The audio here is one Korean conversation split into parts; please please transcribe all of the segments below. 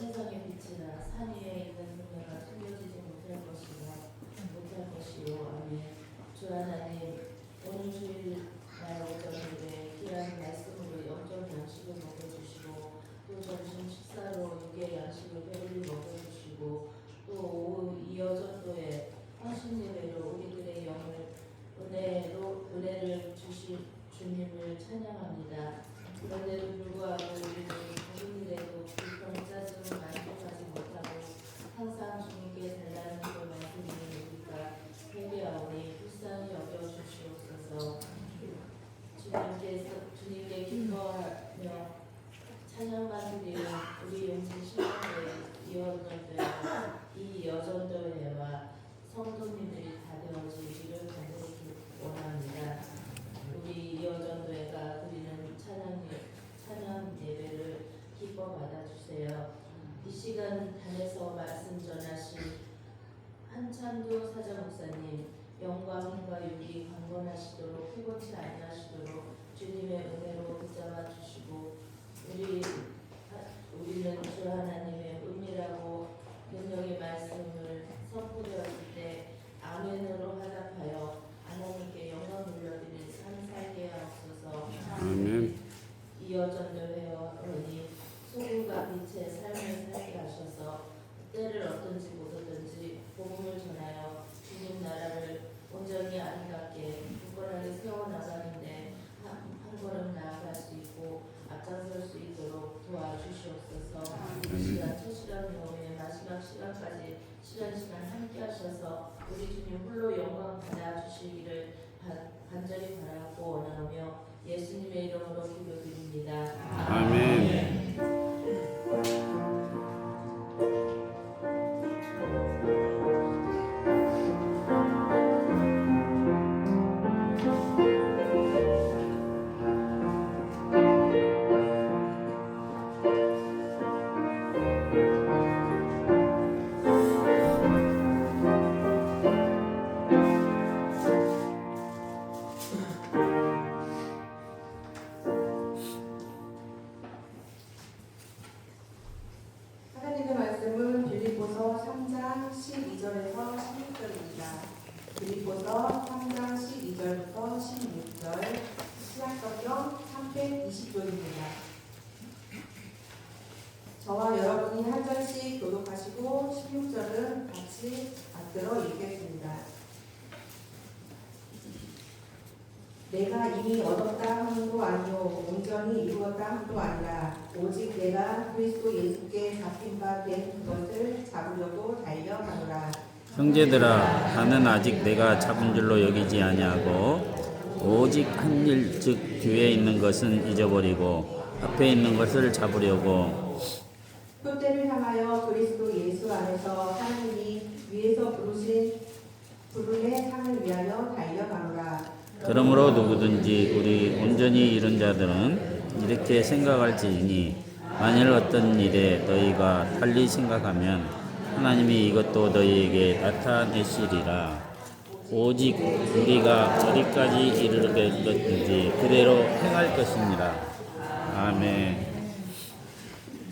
세상의 빛이라 산 위에 있는 문화가 숨겨지지 못할 것이요. 아멘. 주 하나님, 오늘 주일 날 오전 예배 귀한 말씀으로 영적 양식을 먹여주시고 또 점심 식사로 육의 양식을 배불리 먹여주시고 또 오후 이어전도에 헌신 예배로 우리들의 영을 은혜를 주실 주님을 찬양합니다. 그런데도 불구하고 우리는 작은 일에도 불평, 짜증, 만족하지 못하고 항상 주님께 달라는 걸 말씀드리는 우리가 회개하오니 불쌍히 여겨주시옵소서. 주님께 기뻐하며 찬양만 드리는 우리 용진 신앙의 이 여전도회와 성도님들이 다 되어지기를 간절히 원합니다. 우리 여전도회가 드리는 찬양 예배를 기뻐 받아주세요. 이 시간 단에서 말씀 전하신 한참도 사자 목사님, 영과 힘과 육이 강건하시도록 피곤치 아니하시도록 주님의 은혜로 붙잡아 주시고 우리는 주 하나님의 은밀하고 능력의 말씀을 선포되었을 때 아멘으로 화답하여 하나님께 영광 돌려드릴 삶 살게 하옵소서. 아멘. 이어전도회원이 소금과 빛의 삶을 살게 하셔서 때를 얻든지 못 얻든지 복음을 전하여 주님 나라를 온전히 아름답게 굳건하게 세워나가는데 한 걸음 나아갈 수 있고 앞장설 수 있도록 도와주시옵소서. 이 시간 첫 시간 후에 마지막 시간까지 시간 함께 하셔서 우리 주님 홀로 영광 받아주시기를 간절히 바라고 원하며 예수님의 이름으로 기도드립니다. 아멘. 하나님의 말씀은 빌립보서 3장 12절에서 16절입니다. 빌립보서 3장 12절부터 16절, 신약성경 320쪽입니다. 저와 여러분이 한 절씩 교독하시고 16절은 같이 받들어 읽겠습니다. 내가 이미 얻었다 함도 아니요 온전히 이루었다 함도 아니라 오직 내가 그리스도 예수께 잡힌 바 된 그것을 잡으려고 달려가노라. 형제들아, 나는 아직 내가 잡은 줄로 여기지 아니하고 오직 한 일, 즉 뒤에 있는 것은 잊어버리고 앞에 있는 것을 잡으려고 표대를 향하여 그리스도 예수 안에서 하나님이 위에서 부르신 상을 위하여 달려가노라. 그러므로 누구든지 우리 온전히 이룬 자들은 이렇게 생각할지니 만일 어떤 일에 너희가 달리 생각하면 하나님이 이것도 너희에게 나타내시리라. 오직 우리가 어디까지 이르겠든지 그대로 행할 것이니라. 아멘.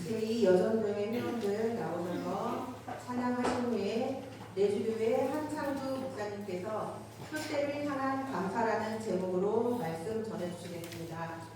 제2 여전도회 회원들 나오셔서 찬양하신 후에 내주교회 한창두 목사님께서 표대를 향한 감사라는 제목으로 말씀 전해주시겠습니다.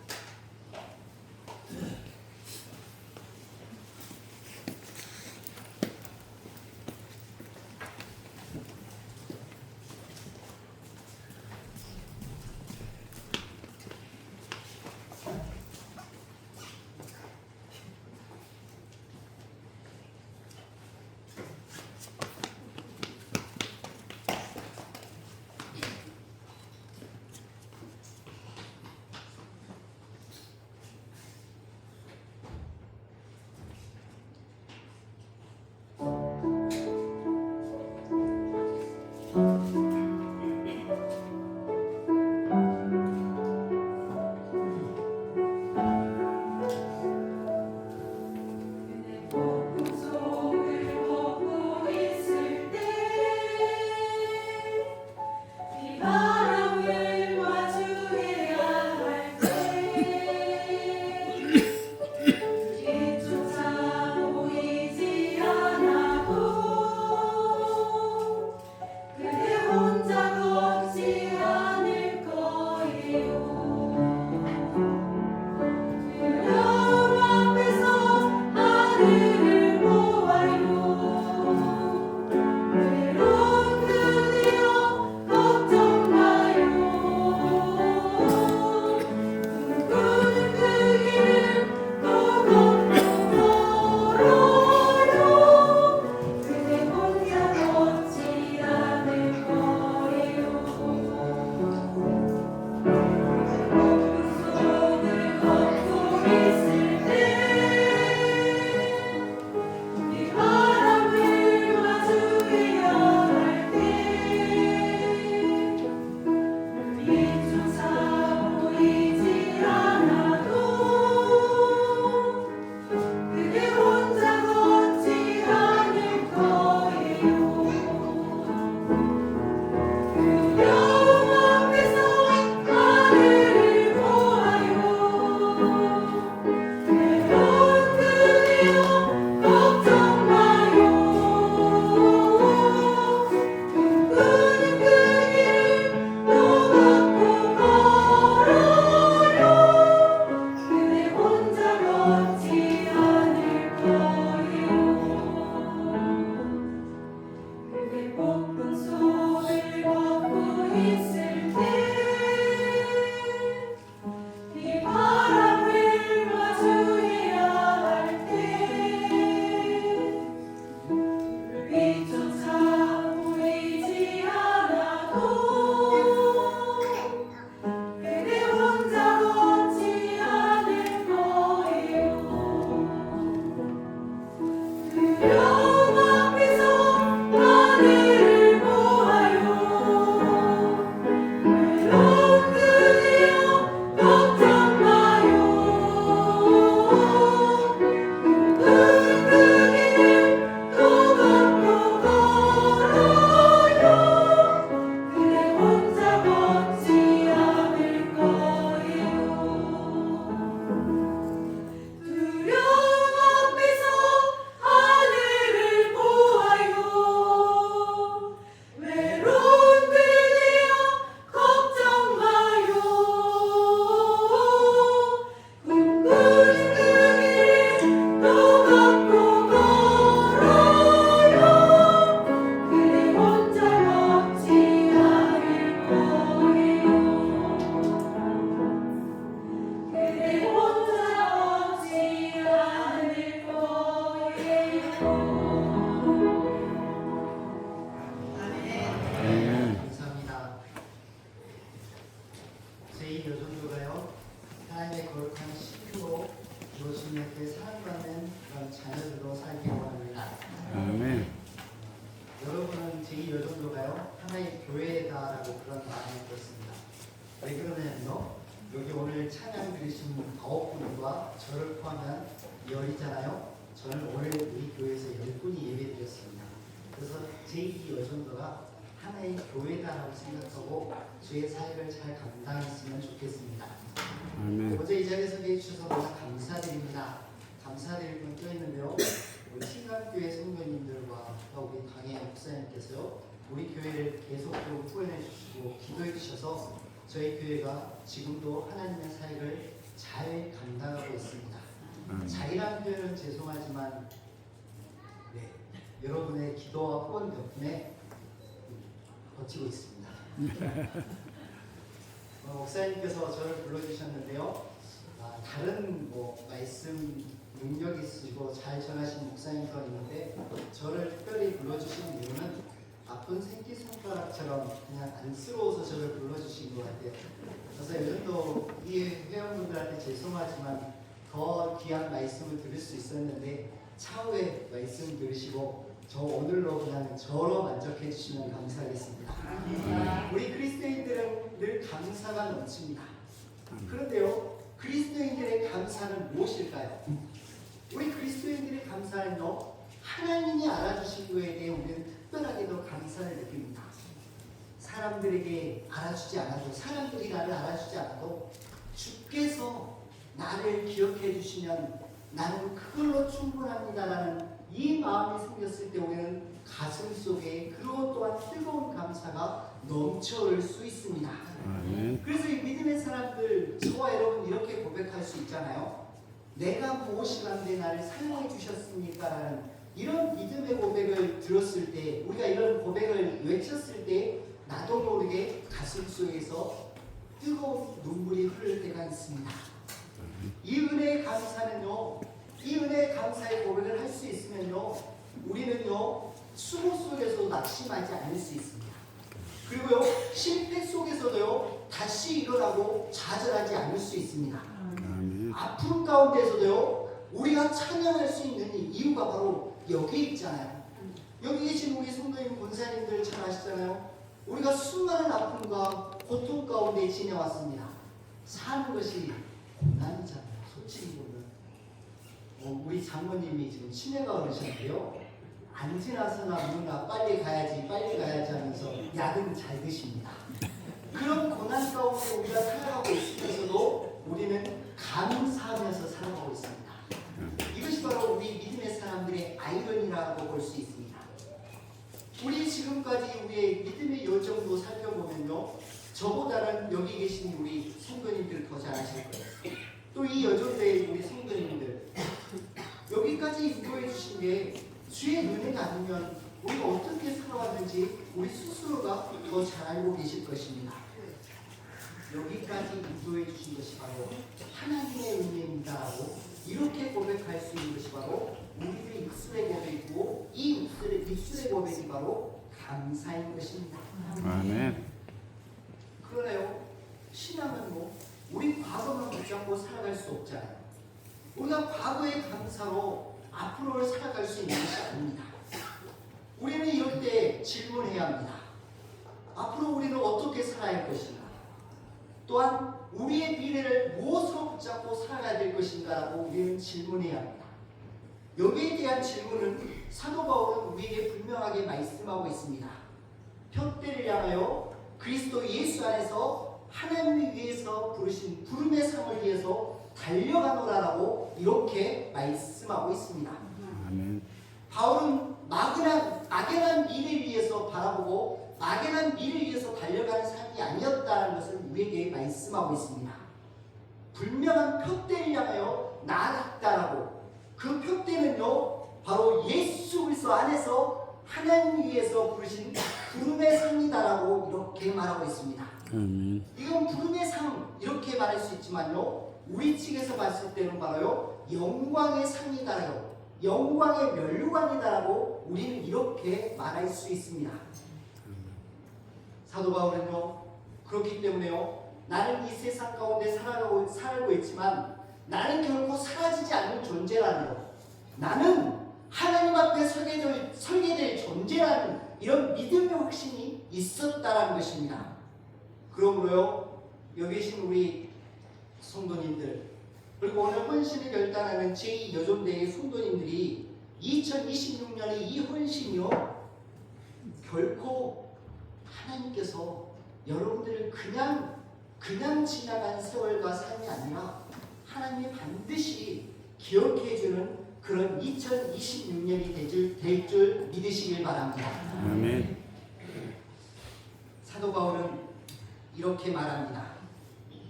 있잖아요. 저는 올해 우리 교회에서 10분이 예배드렸습니다. 그래서 제2 여정도가 하나의 교회다라고 생각하고 주의 사역을 잘 감당했으면 좋겠습니다. 아멘. 어제 이 자리에 서게 해주셔서 너무 감사드립니다. 감사드릴 분 또 있는데요. 우리 신강교회 성도님들과 우리 강혜 목사님께서요, 우리 교회를 계속적으로 후원해 주시고 기도해 주셔서 저희 교회가 지금도 하나님의 사역을 잘 감당하고 있습니다. 잘이라는 표현은 죄송하지만 네, 여러분의 기도와 후원 덕분에 버티고 있습니다. 목사님께서 저를 불러주셨는데요. 다른 말씀 능력이 있으시고 잘 전하신 목사님도 있는데 저를 특별히 불러주신 이유는 아픈 새끼손가락처럼 그냥 안쓰러워서 저를 불러주신 것 같아요. 그래서 요즘도 이 회원분들한테 죄송하지만 더 귀한 말씀을 들을 수 있었는데 차후에 말씀 들으시고 저 오늘로 그냥 저로 만족해 주시면 감사하겠습니다. 우리 그리스도인들은 늘 감사가 넘칩니다. 그런데요, 그리스도인들의 감사는 무엇일까요? 우리 그리스도인들의 감사는요, 하나님이 알아주신 거에 대해 우리는 특별하게 더 감사를 느낍니다. 사람들에게 알아주지 않아도, 사람들이 나를 알아주지 않아도 주께서 나를 기억해 주시면 나는 그걸로 충분합니다라는 이 마음이 생겼을 때 우리는 가슴 속에 그것 또한 뜨거운 감사가 넘쳐올 수 있습니다. 그래서 이 믿음의 사람들, 저와 여러분 이렇게 고백할 수 있잖아요. 내가 무엇이란데 나를 사용해 주셨습니까? 라는 이런 믿음의 고백을 들었을 때, 우리가 이런 고백을 외쳤을 때 나도 모르게 가슴 속에서 뜨거운 눈물이 흐를 때가 있습니다. 이 은혜의 감사는요, 이 은혜의 감사의 고백을 할 수 있으면요, 우리는요 수고 속에서도 낙심하지 않을 수 있습니다. 그리고요, 실패 속에서도요 다시 일어나고 좌절하지 않을 수 있습니다. 아픔 가운데서도요 우리가 찬양할 수 있는 이유가 바로 여기에 있잖아요. 여기 계신 우리 성도님 권사님들 잘 아시잖아요. 우리가 수많은 아픔과 고통 가운데 지내왔습니다. 사는 것이 고난이잖아요. 솔직히 보면 우리 장모님이 지금 치매가 오르셨는데요, 안 지나서나 누나 빨리 가야지 하면서 약은 잘 드십니다. 그런 고난 가운데 우리가 살아가고 있으면서도 우리는 감사하면서 살아가고 있습니다. 이것이 바로 우리 믿음의 사람들의 아이러니라고 볼 수 있습니다. 우리 지금까지 우리의 믿음의 여정도 살펴보면요, 저보다는 여기 계신 우리 성도님들 더 잘 아실 거예요. 또 이 여정대의 우리 성도님들 여기까지 인도해 주신 게 주의 은혜가 아니면 우리가 어떻게 살아왔는지 우리 스스로가 더 잘 알고 계실 것입니다. 여기까지 인도해 주신 것이 바로 하나님의 은혜입니다라고 이렇게 고백할 수 있는 것이 바로 우리의 입술의 고백이고, 이 입술의 고백이 바로 감사인 것입니다. 아멘. 그러네요. 신앙은 우리 과거만 붙잡고 살아갈 수 없잖아요. 우리가 과거의 감사로 앞으로를 살아갈 수 있는 것이 아닙니다. 우리는 이럴 때 질문해야 합니다. 앞으로 우리는 어떻게 살아야 할 것인가? 또한 우리의 미래를 무엇으로 붙잡고 살아가야 될 것인가라고 우리는 질문해야 합니다. 여기에 대한 질문은 사도 바울은 우리에게 분명하게 말씀하고 있습니다. 표대를 향하여 그리스도 예수 안에서 하나님을 위해서 부르신 부름의 상을 위해서 달려가노라라고 이렇게 말씀하고 있습니다. 아멘. 바울은 막연한 미래를 위해서 바라보고 막연한 미래를 위해서 달려가는 삶이 아니었다는 것을 우리에게 말씀하고 있습니다. 분명한 표대를 향하여 나아갔다라고, 그 표대는요 바로 예수 그리스도 안에서 하나님을 위해서 부르신 부름의 상이다라고 이렇게 말하고 있습니다. 이건 부름의 상 이렇게 말할 수 있지만요, 우리 측에서 봤을 때는 바로요 영광의 상이다라고, 영광의 멸류관이다라고 우리는 이렇게 말할 수 있습니다. 사도 바울은요, 그렇기 때문에요, 나는 이 세상 가운데 살고 있지만 나는 결코 사라지지 않는 존재라는 것, 나는 하나님 앞에 설게 될 존재라는 이런 믿음의 확신이 있었다라는 것입니다. 그러므로요, 여기 계신 우리 성도님들, 그리고 오늘 헌신을 결단하는 제2여존대의 성도님들이 2026년에 이 헌신이요 결코 하나님께서 여러분들을 그냥 지나간 세월과 삶이 아니라 하나님이 반드시 기억해주는 그런 2026년이 될 줄 믿으시길 바랍니다. 아멘. 사도 바울은 이렇게 말합니다.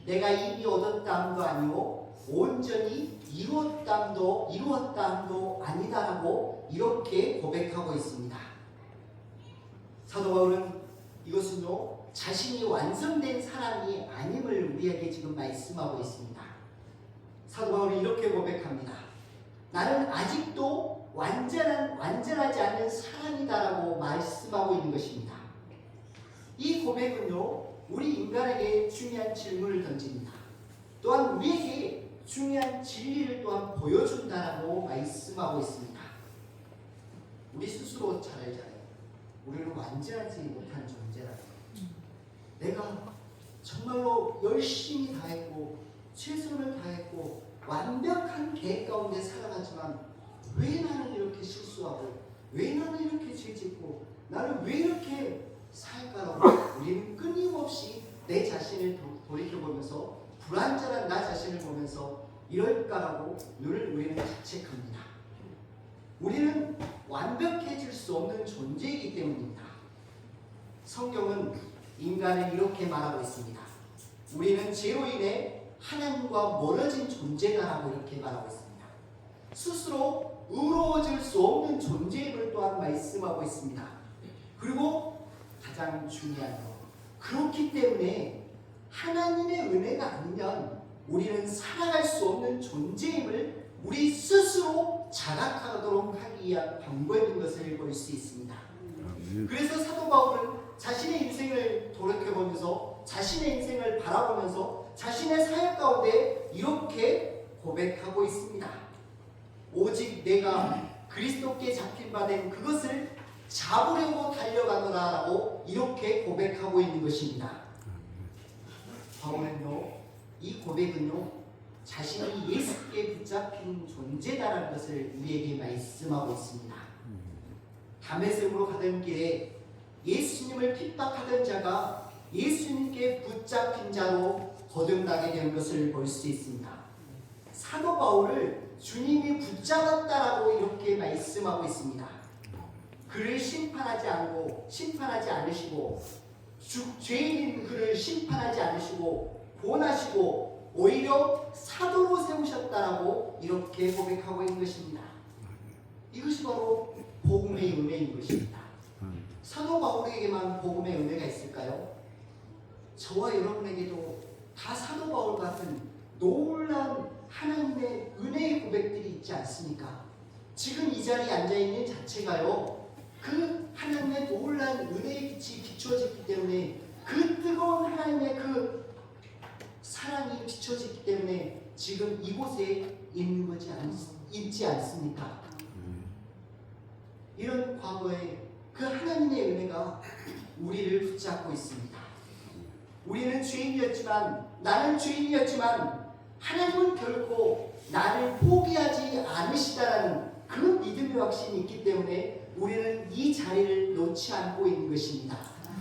내가 이미 얻었다함도 아니오 온전히 이루었다함도 아니다라고 이렇게 고백하고 있습니다. 사도 바울은 이것은요 자신이 완성된 사람이 아님을 우리에게 지금 말씀하고 있습니다. 사도 바울은 이렇게 고백합니다. 나는 아직도 완전하지 않은 사람이다라고 말씀하고 있는 것입니다. 이 고백은요 우리 인간에게 중요한 질문을 던집니다. 또한 우리에게 중요한 진리를 또한 보여준다라고 말씀하고 있습니다. 우리 스스로 잘 알잖아요. 우리는 완전하지 못한 존재라고. 내가 정말로 열심히 다했고 최선을 다했고 완벽한 계획 가운데 살아가지만 왜 나는 이렇게 실수하고 왜 나는 이렇게 죄짓고 나는 왜 이렇게 살까라고 우리는 끊임없이 내 자신을 돌이켜보면서 불완전한 나 자신을 보면서 이럴까라고 늘 우리는 자책합니다. 우리는 완벽해질 수 없는 존재이기 때문입니다. 성경은 인간을 이렇게 말하고 있습니다. 우리는 죄로 인해 하나님과 멀어진 존재다라고 이렇게 말하고 있습니다. 스스로 의로워질 수 없는 존재임을 또한 말씀하고 있습니다. 그리고 가장 중요한 것, 그렇기 때문에 하나님의 은혜가 아니면 우리는 살아갈 수 없는 존재임을 우리 스스로 자각하도록 하기 위한 방법인 것을 볼 수 있습니다. 그래서 사도 바울은 자신의 인생을 돌이켜보면서 자신의 인생을 바라보면서 자신의 사역 가운데 이렇게 고백하고 있습니다. 오직 내가 그리스도께 잡힌 바 된 그것을 잡으려고 달려가노라라고 이렇게 고백하고 있는 것입니다. 바울은요, 이 고백은요, 자신이 예수께 붙잡힌 존재다라는 것을 우리에게 말씀하고 있습니다. 다메섹으로 가던 길에 예수님을 핍박하던 자가 예수님께 붙잡힌 자로 거듭나게 된 것을 볼 수 있습니다. 사도 바울을 주님이 붙잡았다라고 이렇게 말씀하고 있습니다. 그를 심판하지 않으시고 죄인인 그를 심판하지 않으시고 본하시고 오히려 사도로 세우셨다라고 이렇게 고백하고 있는 것입니다. 이것이 바로 복음의 은혜인 것입니다. 사도 바울에게만 복음의 은혜가 있을까요? 저와 여러분에게도 다 사도 바울 같은 놀라운 하나님의 은혜의 고백들이 있지 않습니까? 지금 이 자리에 앉아있는 자체가요, 그 하나님의 놀라운 은혜의 빛이 비추어졌기 때문에, 그 뜨거운 하나님의 그 사랑이 비추어졌기 때문에 지금 이곳에 있지 않습니까? 이런 과거에 그 하나님의 은혜가 우리를 붙잡고 있습니다. 나는 죄인이었지만 하나님은 결코 나를 포기하지 않으시다라는 그 믿음의 확신이 있기 때문에 우리는 이 자리를 놓지 않고 있는 것입니다.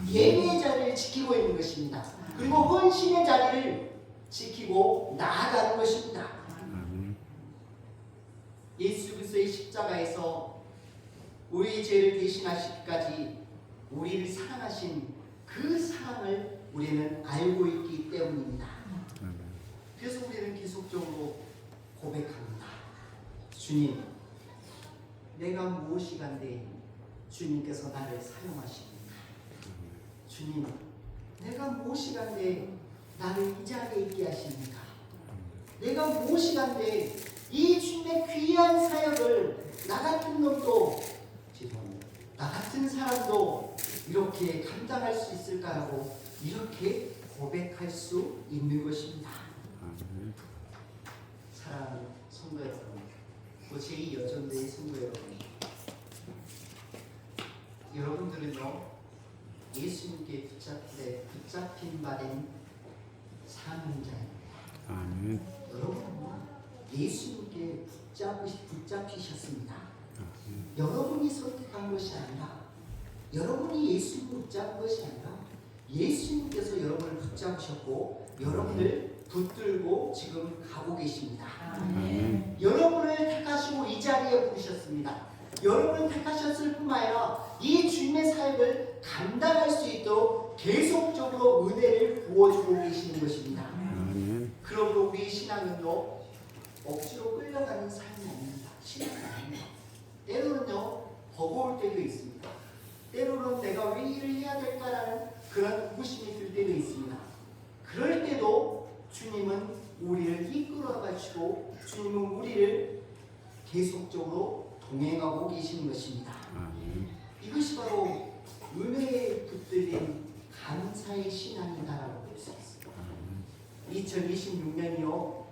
예배의 자리를 지키고 있는 것입니다. 그리고 헌신의 자리를 지키고 나아가는 것입니다. 예수 그리스도의 십자가에서 우리의 죄를 대신하시기까지 우리를 사랑하신 그 사랑을 우리는 알고 있기 때문입니다. 그래서 우리는 계속적으로 고백합니다. 주님, 내가 무엇이 간데 주님께서 나를 사용하십니까? 주님, 내가 무엇이 간데 나를 이 자리에 있게 하십니까? 내가 무엇이 간데 이 주님의 귀한 사역을 나 같은 놈도, 나 같은 사람도 이렇게 감당할 수 있을까라고 이렇게 고백할 수 있는 것입니다. 사랑하는 성도 여러분, 또 제2여전대의 성도 여러분, 여러분들은요, 예수님께 붙잡힌 바 된 사명자입니다. 아멘. 여러분은 예수님께 붙잡히셨습니다. 여러분이 선택한 것이 아니라, 여러분이 예수님을 붙잡은 것이 아니라 예수님께서 여러분을 붙잡으셨고 여러분을 붙들고 지금 가고 계십니다. 여러분을 택하시고 이 자리에 부르셨습니다. 여러분을 택하셨을 뿐만 아니라 이 주님의 사역을 감당할 수 있도록 계속적으로 은혜를 부어주고 계시는 것입니다. 그러므로 우리 신앙은요, 억지로 끌려가는 삶이 아닙니다. 신앙이 아닙니다. 때로는요, 버거울 때도 있습니다. 때로는 내가 왜 일을 해야 될까라는 그런 의구심이 들 때도 있습니다. 그럴 때도 주님은 우리를 이끌어 가시고 주님은 우리를 계속적으로 동행하고 계시는 것입니다. 이것이 바로 은혜에 붙들린 감사의 신앙이다라고 볼 수 있습니다. 2026년이요,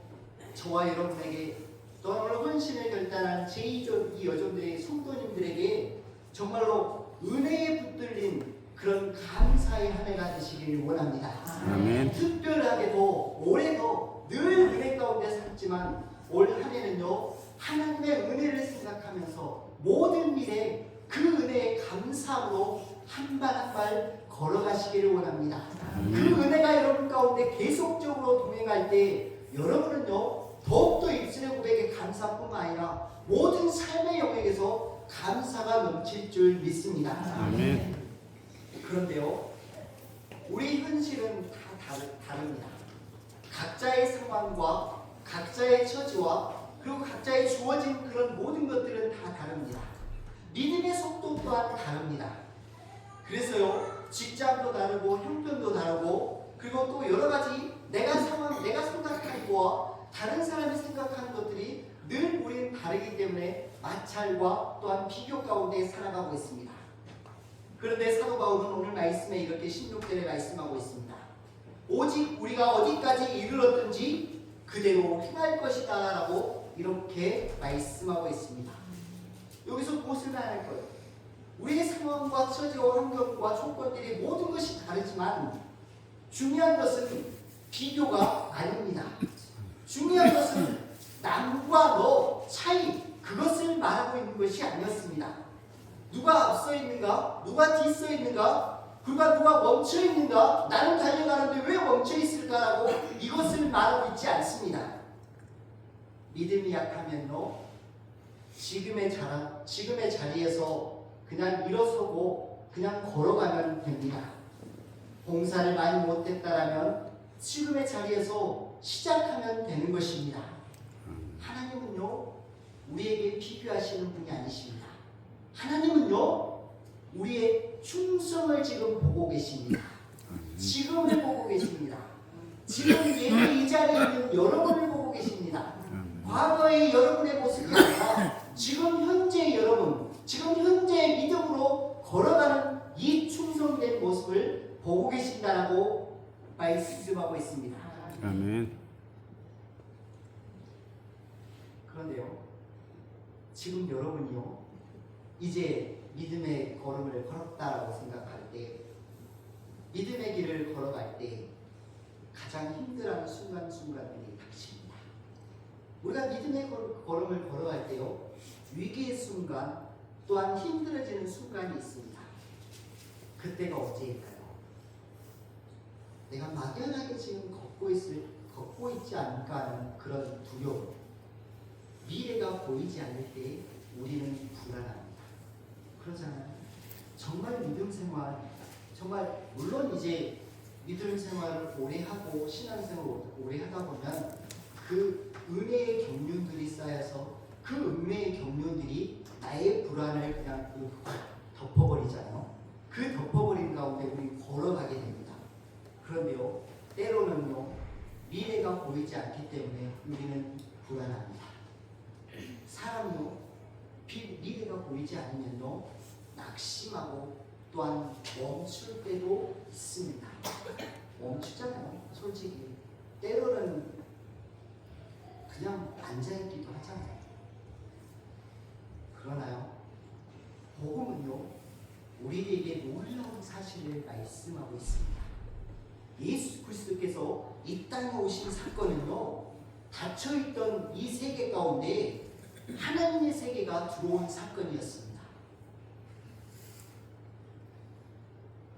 저와 여러분에게 또 오늘 헌신을 결단한 제2조 이 여종들의 성도님들에게 정말로 은혜에 붙들린 그런 감사의 한 해가 되시기를 원합니다. 아멘. 특별하게도 올해도 늘 은혜 가운데 살지만 올 한 해는요, 하나님의 은혜를 생각하면서 모든 일에 그 은혜에 감사함으로 한 발 한 발 걸어가시기를 원합니다. 그 은혜가 여러분 가운데 계속적으로 동행할 때 여러분은요, 더욱더 입술의 고백에 감사뿐만 아니라 모든 삶의 영역에서 감사가 넘칠 줄 믿습니다. 아멘. 그런데요, 우리 현실은 다 다릅니다. 각자의 상황과 각자의 처지와 그리고 각자의 주어진 그런 모든 것들은 다 다릅니다. 믿음의 속도 또한 다릅니다. 그래서요, 직장도 다르고 형편도 다르고 그리고 또 여러 가지 내가 생각하는 거와 다른 사람이 생각하는 것들이 늘 우리는 다르기 때문에 마찰과 또한 비교 가운데 살아가고 있습니다. 그런데 사도 바울은 오늘 말씀에 이렇게 16절에 말씀하고 있습니다. 오직 우리가 어디까지 이르렀든지 그대로 행할 것이다 라고 이렇게 말씀하고 있습니다. 여기서 무엇을 알 거예요? 우리의 상황과 처지와 환경과 조건들이 모든 것이 다르지만 중요한 것은 비교가 아닙니다. 중요한 것은 남과 너 차이, 그것을 말하고 있는 것이 아니었습니다. 누가 앞서 있는가? 누가 뒤서 있는가? 누가 멈춰 있는가? 나는 달려가는데 왜 멈춰 있을까라고 이것을 말하고 있지 않습니다. 믿음이 약하면요, 지금의 자리에서 그냥 일어서고 그냥 걸어가면 됩니다. 봉사를 많이 못했다라면 지금의 자리에서 시작하면 되는 것입니다. 하나님은요, 우리에게 비교하시는 분이 아니십니다. 하나님은요, 우리의 충성을 지금 보고 계십니다. 지금을 보고 계십니다. 지금 예배 이 자리에 있는 여러분을 보고 계십니다. 과거의 여러분의 모습이 아니라 지금 현재의 여러분, 지금 현재의 믿음으로 걸어가는 이 충성된 모습을 보고 계신다라고 말씀하고 있습니다. 아멘. 그런데요, 지금 여러분이요, 이제 믿음의 걸음을 걸었다라고 생각할 때, 믿음의 길을 걸어갈 때 가장 힘들어하는 순간순간들이 닥칩니다. 우리가 믿음의 걸음을 걸어갈 때요, 위기의 순간 또한 힘들어지는 순간이 있습니다. 그때가 언제일까요? 내가 막연하게 지금 걷고 있지 않을까 하는 그런 두려움, 미래가 보이지 않을 때 우리는 불안합니다. 그러잖아요. 정말 믿음 생활, 정말 물론 이제 믿음 생활을 오래 하고 신앙생활을 오래 하다 보면 그 은혜의 경륜들이 쌓여서 그 은혜의 경륜들이 나의 불안을 그냥 덮어버리잖아요. 그 덮어버린 가운데 우리 걸어가게 됩니다. 그런데요, 때로는요, 미래가 보이지 않기 때문에 우리는 불안합니다. 사람요, 미래가 보이지 않으면요, 낙심하고 또한 멈출 때도 있습니다. 멈추잖아요. 솔직히 때로는 그냥 앉아있기도 하잖아요. 그러나요, 복음은요, 우리에게 놀라운 사실을 말씀하고 있습니다. 예수 그리스도께서 이 땅에 오신 사건은요, 닫혀있던 이 세계 가운데 하나님의 세계가 들어온 사건이었습니다.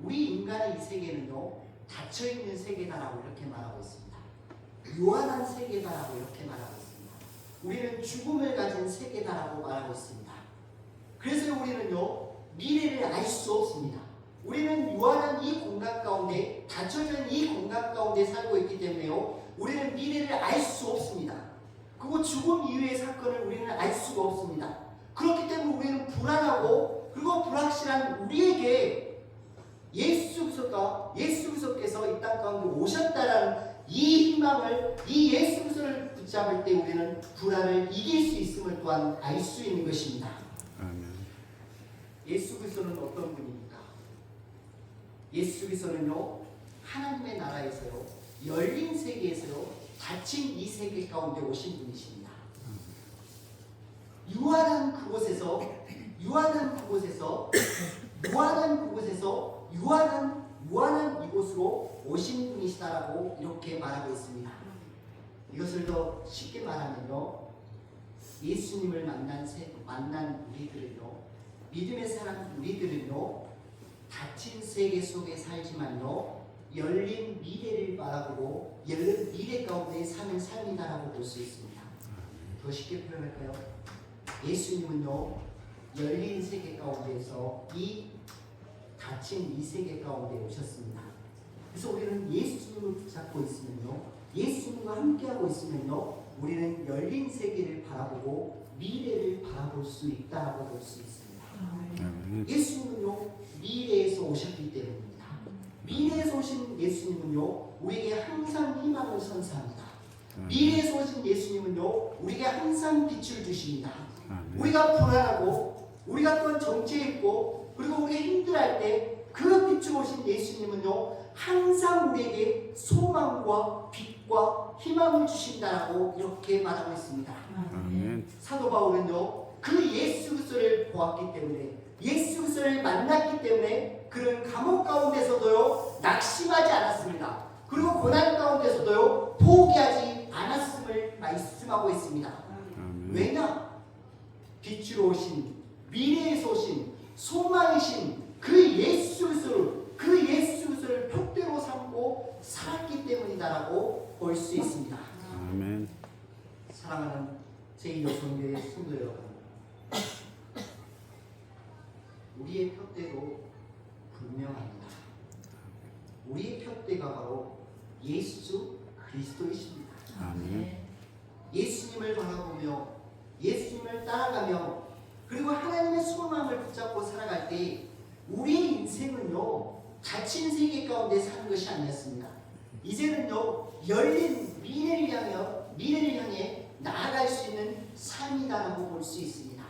우리 인간의 이 세계는요, 닫혀있는 세계다라고 이렇게 말하고 있습니다. 유한한 세계다라고 이렇게 말하고 있습니다. 우리는 죽음을 가진 세계다라고 말하고 있습니다. 그래서 우리는요, 미래를 알 수 없습니다. 우리는 유한한 이 공간 가운데, 닫혀진 이 공간 가운데 살고 있기 때문에요, 우리는 미래를 알 수 없습니다. 그리고 죽음 이후의 사건을 우리는 알 수가 없습니다. 그렇기 때문에 우리는 불안하고, 그리고 불확실한 우리에게 예수 그리스도께서 이 땅 가운데 오셨다라는 이 희망을, 이 예수 그리스도를 붙잡을 때 우리는 불안을 이길 수 있음을 또한 알 수 있는 것입니다. 아멘. 예수 그리스도는 어떤 분입니까? 예수 그리스도는요, 하나님의 나라에서요, 열린 세계에서요, 닫힌 이 세계 가운데 오신 분이십니다. 유한한 그곳에서 무한한 이곳으로 오신 분이시다라고 이렇게 말하고 있습니다. 이것을 더 쉽게 말하면요, 예수님을 만난 우리들은요, 믿음의 사람 우리들은요, 닫힌 세계 속에 살지만요, 열린 미래를 바라보고 열린 미래 가운데 사는 삶이다라고 볼 수 있습니다. 더 쉽게 표현할까요? 예수님은요, 열린 세계 가운데에서 이 닫힌 이 세계 가운데 오셨습니다. 그래서 우리는 예수님을 붙잡고 있으면요, 예수님과 함께하고 있으면요, 우리는 열린 세계를 바라보고 미래를 바라볼 수 있다라고 볼 수 있습니다. 예수님은요, 미래에서 오셨기 때문입니다. 미래에서 오신 예수님은요, 우리에게 항상 희망을 선사합니다. 미래에서 오신 예수님은요, 우리에게 항상 빛을 주십니다. 우리가 불안하고, 우리가 또한 정체해 있고, 그리고 우리가 힘들어할 때 그 빛을 오신 예수님은요, 항상 우리에게 소망과 빛과 희망을 주신다라고 이렇게 말하고 있습니다. 사도 바울은요, 그 예수 그리스도를 보았기 때문에, 예수 그리스도를 만났기 때문에 그는 감옥 가운데서도요, 낙심하지 않았습니다. 그리고 고난 가운데서도요, 포기하지 않았음을 말씀하고 있습니다. 왜냐? 빛으로 오신, 미래에서 오신, 소망이신 그 예수 그리스도를 표대로 삼고 살았기 때문이다라고 볼 수 있습니다. 아멘. 사랑하는 제2여성교회 성도 여러분, 우리의 표대도 분명합니다. 우리의 표대가 바로 예수 그리스도이십니다. 아멘. 예수님을 바라보며 예수님을 따라가며 그리고 하나님의 소망을 붙잡고 살아갈 때 우리의 인생은요, 닫힌 세계 가운데 사는 것이 아니었습니다. 이제는요, 열린 미래를 향해 나아갈 수 있는 삶이다라고 볼 수 있습니다.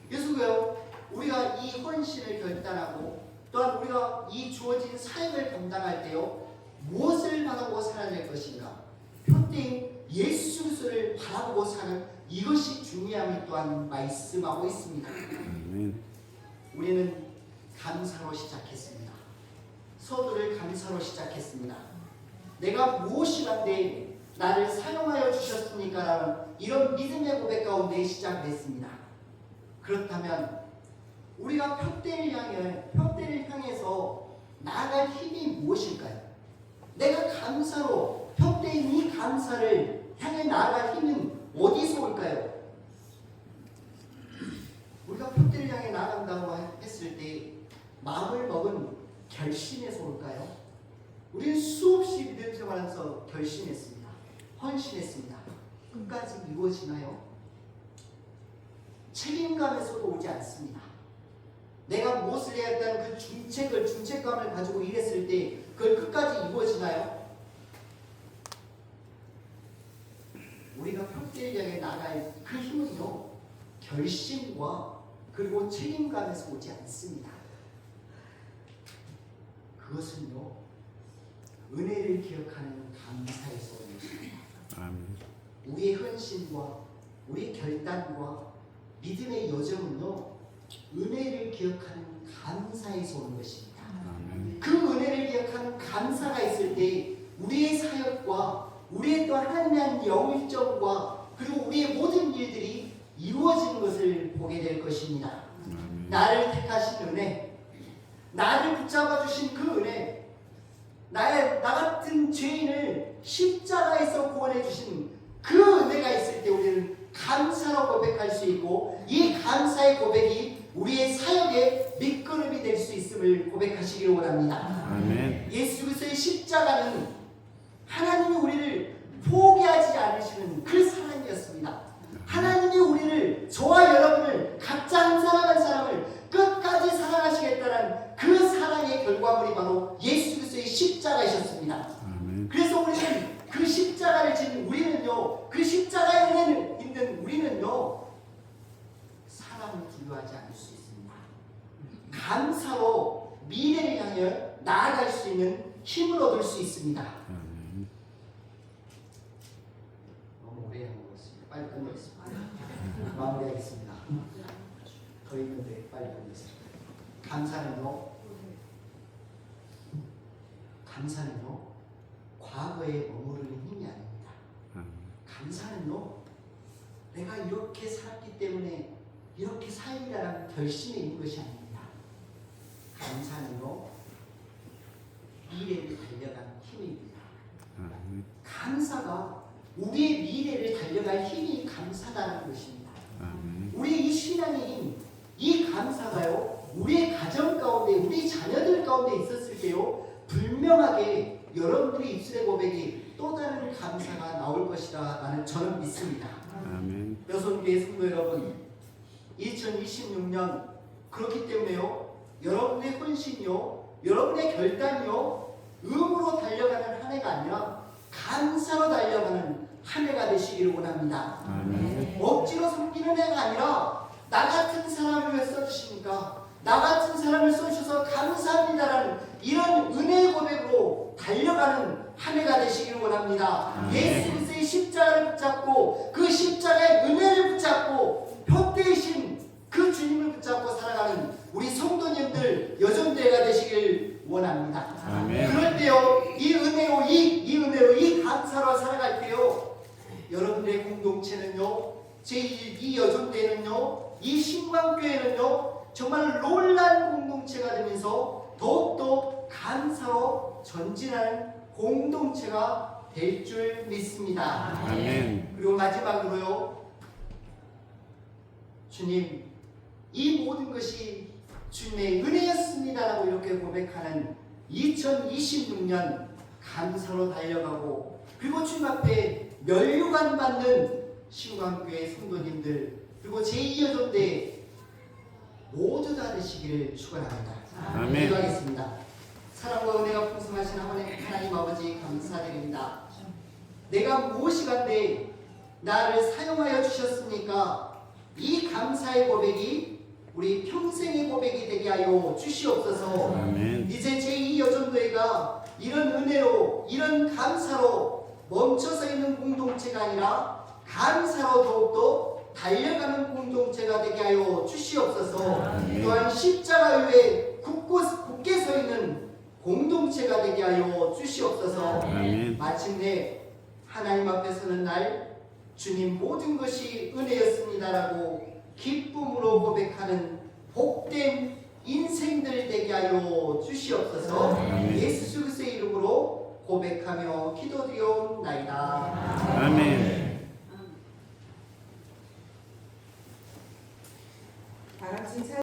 그래서 우리가 이 헌신을 결단하고 또한 우리가 이 주어진 사역을 감당할 때요, 무엇을 바라보고 살아야 될 것인가? 표대인 예수 그리스도를 바라보고 사는 이것이 중요함을 또한 말씀하고 있습니다. 우리는 감사로 시작했습니다. 서두를 감사로 시작했습니다. 내가 무엇이란데 나를 사용하여 주셨습니까? 라는 이런 믿음의 고백 가운데 시작을 했습니다. 그렇다면 우리가 표대를 향해서 나아갈 힘이 무엇일까요? 내가 감사로 표대인 이 감사를 향해 나아갈 힘은 어디서 올까요? 우리가 표대를 향해 나아간다고 했을 때 마음을 먹은 결심에서 올까요? 우리는 수없이 믿음 생활하면서 결심했습니다. 헌신했습니다. 끝까지 이루어지나요? 책임감에서도 오지 않습니다. 내가 무엇을 해야 한다는 그 중책감을 가지고 일했을 때 그걸 끝까지 이루어지나요? 우리가 표대를 향해 나갈 그 힘은요, 결심과 그리고 책임감에서 오지 않습니다. 그것은요, 은혜를 기억하는 감사에서 오는 것입니다. 우리의 헌신과 우리의 결단과 믿음의 여정은요, 은혜를 기억하는 감사에서 오는 것입니다. 그 은혜를 기억하는 감사가 있을 때 우리의 사역과 우리의 또 하나님의 영일정과 그리고 우리의 모든 일들이 이루어지는 것을 보게 될 것입니다. 나를 택하신 은혜, 나를 붙잡아 주신 그 은혜, 나 같은 죄인을 십자가에서 구원해 주신 그 은혜가 있을 때 우리는 감사로 고백할 수 있고, 이 감사의 고백이 우리의 사역의 밑거름이 될 수 있음을 고백하시기를 원합니다. 아멘. 예수 그리스도의 십자가는 하나님이 우리를 포기하지 않으시는 그 사랑이었습니다. 하나님이 우리를, 저와 여러분을, 각자 한 사람 한 사람을 끝까지 사랑하시겠다는 그 사랑의 결과물이 바로 예수 그리스도의 십자가이셨습니다. 아멘. 그래서 우리는 그 십자가를 지닌 우리는요, 그 십자가에 있는 우리는요, 사람을 두려워하지 않을 수 있습니다. 감사로 미래를 향해 나아갈 수 있는 힘을 얻을 수 있습니다. 너무 오래 한 것 같습니다. 빨리 끝내겠습니다. 마무리하겠습니다. 더 있는데 빨리 끝내겠습니다. 감사는요, 과거에 머무르는 힘이 아닙니다. 감사는요, 내가 이렇게 살았기 때문에 이렇게 살리라는 결심에 있는 것이 아닙니다. 감사는요, 미래를 달려가는 힘입니다. 감사가 우리의 미래를 달려갈 힘이 감사라는 것입니다. 우리의 이 신앙의 힘, 이 감사가요, 우리의 가정 가운데, 우리 자녀들 가운데 있었을 때요, 분명하게 여러분들의 입술의 고백이 또 다른 감사가 나올 것이다 라는 저는 믿습니다. 아멘. 여성교회 성도 여러분, 2026년 그렇기 때문에요, 여러분의 헌신이요, 여러분의 결단이요, 의무로 달려가는 한 해가 아니라 감사로 달려가는 한 해가 되시기를 원합니다. 아멘. 억지로 섬기는 해가 아니라 나 같은 사람을 왜 써주십니까? 나 같은 사람을 써주셔서 감사합니다라는 이런 은혜의 고백으로 달려가는 한 해가 되시기를 원합니다. 예수 그리스도의 십자가를 붙잡고 그 십자가의 은혜를 붙잡고 표대이신 그 주님을 붙잡고 살아가는 우리 성도님들, 여전대가 되시길 원합니다. 아멘. 그럴 때요, 이 은혜로 이 감사로 살아갈 때요, 여러분들의 공동체는요, 제2 여전대는요, 이 신광교회는요, 정말 놀라운 공동체가 되면서 더욱더 감사로 전진하는 공동체가 될 줄 믿습니다. 아멘. 그리고 마지막으로요, 주님, 이 모든 것이 주님의 은혜였습니다라고 이렇게 고백하는 2026년 감사로 달려가고, 그리고 주님 앞에 면류관 받는 신광교회 성도님들, 그리고 제2여전대 모두 다 되시기를 축원합니다. 아멘. 기도하겠습니다. 사랑과 은혜가 풍성하신 하나님 아버지, 감사드립니다. 내가 무엇이간데 나를 사용하여 주셨습니까? 이 감사의 고백이 우리 평생의 고백이 되게 하여 주시옵소서. 아멘. 이제 제2여전도회가 이런 은혜로, 이런 감사로 멈춰서 있는 공동체가 아니라 감사로 더욱더 달려가는 공동체가 되게 하여 주시옵소서. 아멘. 또한 십자가 위에 굳게 서 있는 공동체가 되게 하여 주시옵소서. 아멘. 마침내 하나님 앞에 서는 날, 주님 모든 것이 은혜였습니다라고 기쁨으로 고백하는 복된 인생들 되게 하여 주시옵소서. 아멘. 예수 그리스도의 이름으로 고백하며 기도드리옵나이다. 아멘.